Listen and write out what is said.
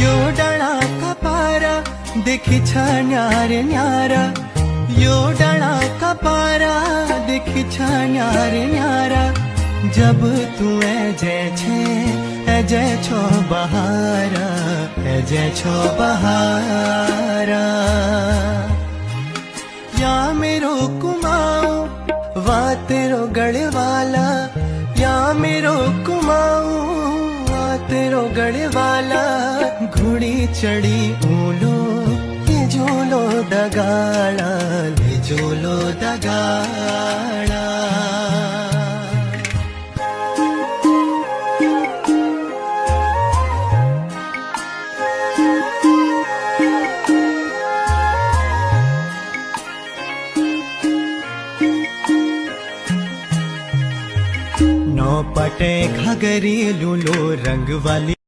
यो डाळा का पारा देखी छान्यार न्यारा, यो डाळा का पारा देखी छान्यार न्यारा। जब तू ऐजे छो बहारा, ऐजे छो बहारा। या मेरो कुमाऊ वा तेरो गले वाला, या मेरो कुमाऊ वा तेरो गले वाला। घोड़ी चढ़ी ऊलो ले जोलो दगाड़ा, ले जोलो दगाड़ा। नौ पटे घाघरी लूलो रंग वाली।